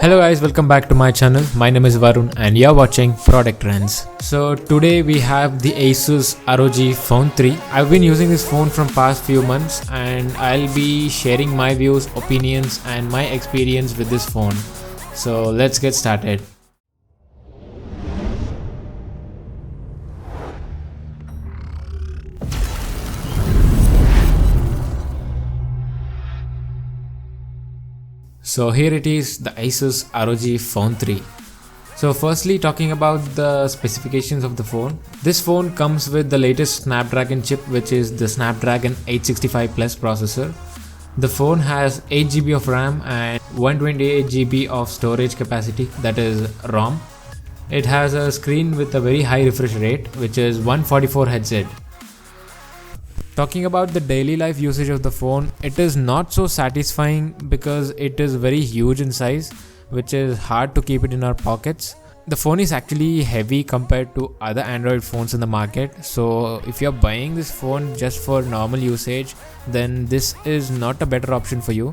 Hello guys, welcome back to my channel. My name is Varun and you're watching Product Trends. So today we have the Asus ROG Phone 3. I've been using this phone from past few months and I'll be sharing my views, opinions and my experience with this phone. So let's get started. So here it is, the Asus ROG Phone 3. So firstly, talking about the specifications of the phone. This phone comes with the latest Snapdragon chip, which is the Snapdragon 865 Plus processor. The phone has 8GB of RAM and 128GB of storage capacity, that is ROM. It has a screen with a very high refresh rate, which is 144 Hz. Talking about the daily life usage of the phone, it is not so satisfying because it is very huge in size, which is hard to keep it in our pockets. The phone is actually heavy compared to other Android phones in the market. So if you're buying this phone just for normal usage, then this is not a better option for you.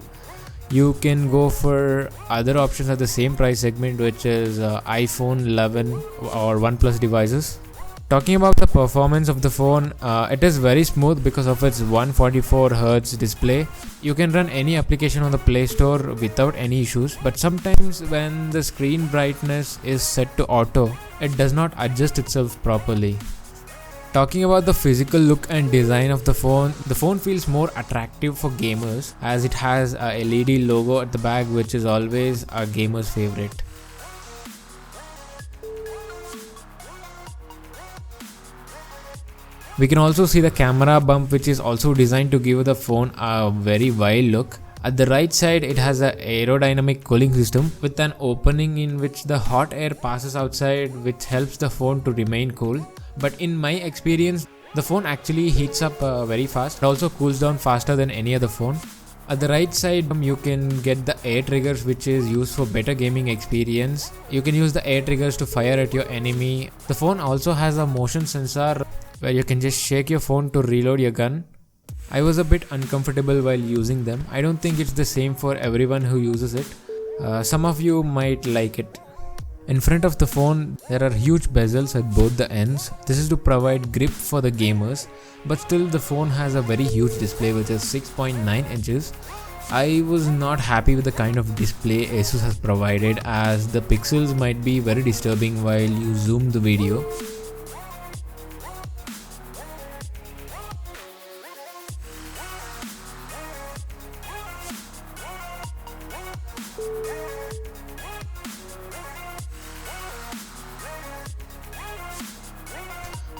You can go for other options at the same price segment, which is iPhone 11 or OnePlus devices. Talking about the performance of the phone, it is very smooth because of its 144Hz display. You can run any application on the Play Store without any issues, but sometimes when the screen brightness is set to auto, it does not adjust itself properly. Talking about the physical look and design of the phone feels more attractive for gamers as it has a LED logo at the back, which is always a gamer's favorite. We can also see the camera bump, which is also designed to give the phone a very wild look. At the right side, it has an aerodynamic cooling system with an opening in which the hot air passes outside, which helps the phone to remain cool. But in my experience, the phone actually heats up very fast. It also cools down faster than any other phone. At the right side, you can get the air triggers, which is used for better gaming experience. You can use the air triggers to fire at your enemy. The phone also has a motion sensor where you can just shake your phone to reload your gun. I was a bit uncomfortable while using them. I don't think it's the same for everyone who uses it. Some of you might like it. In front of the phone, there are huge bezels at both the ends. This is to provide grip for the gamers, but still the phone has a very huge display, which is 6.9 inches. I was not happy with the kind of display Asus has provided, as the pixels might be very disturbing while you zoom the video.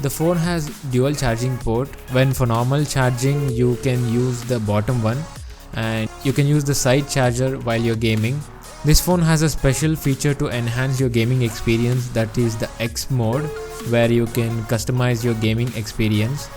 The phone has dual charging port. When for normal charging, you can use the bottom one and you can use the side charger while you're gaming. This phone has a special feature to enhance your gaming experience, that is the X mode, where you can customize your gaming experience.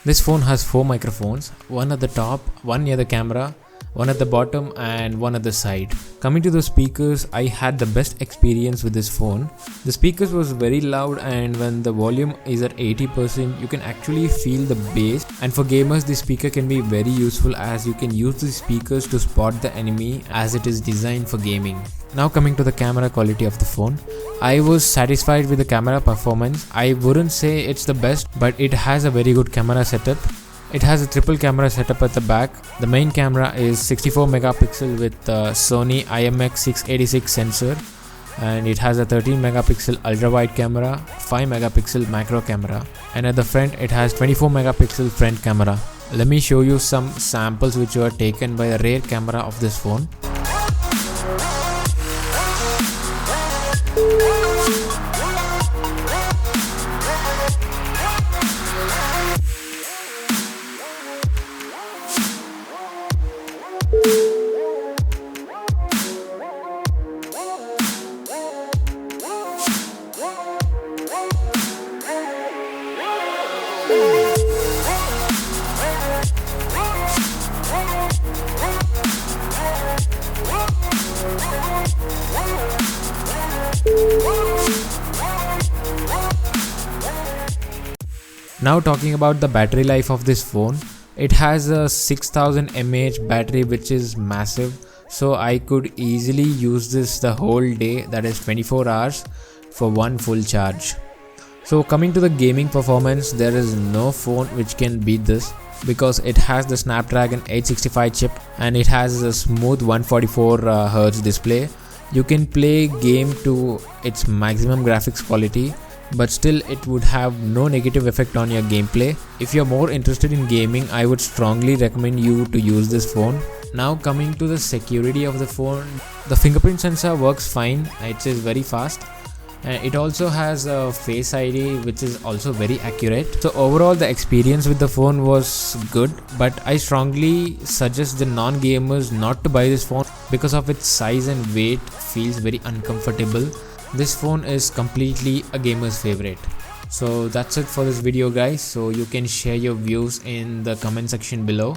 This phone has 4 microphones, one at the top, one near the camera, one at the bottom and one at the side. Coming to the speakers, I had the best experience with this phone. The speakers was very loud, and when the volume is at 80%, you can actually feel the bass. And for gamers, this speaker can be very useful as you can use the speakers to spot the enemy, as it is designed for gaming. Now coming to the camera quality of the phone, I was satisfied with the camera performance. I wouldn't say it's the best, but it has a very good camera setup. It has a triple camera setup at the back. The main camera is 64 megapixel with Sony IMX686 sensor, and it has a 13 megapixel ultra wide camera, 5 megapixel macro camera, and at the front it has 24 megapixel front camera. Let me show you some samples which were taken by the rear camera of this phone. Now talking about the battery life of this phone, it has a 6000 mAh battery, which is massive. so I could easily use this the whole day, that is 24 hours for one full charge. So coming to the gaming performance, there is no phone which can beat this because it has the Snapdragon 865 chip and it has a smooth 144Hz display. You can play game to its maximum graphics quality, but still it would have no negative effect on your gameplay. If you're more interested in gaming, I would strongly recommend you to use this phone. Now coming to the security of the phone, the fingerprint sensor works fine, it is very fast. And it also has a Face ID which is also very accurate. So overall the experience with the phone was good, but I strongly suggest the non-gamers not to buy this phone because of its size and weight feels very uncomfortable. This phone is completely a gamer's favorite. So that's it for this video guys. So you can share your views in the comment section below,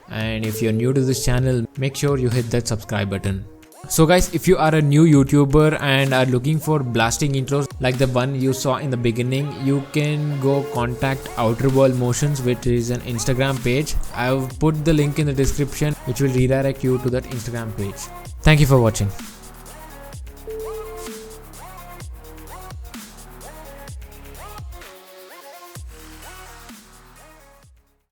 and if you're new to this channel, make sure you hit that subscribe button. So guys, if you are a new YouTuber and are looking for blasting intros like the one you saw in the beginning, you can go contact Outer World Motions, which is an Instagram page. I've put the link in the description which will redirect you to that Instagram page. Thank you for watching.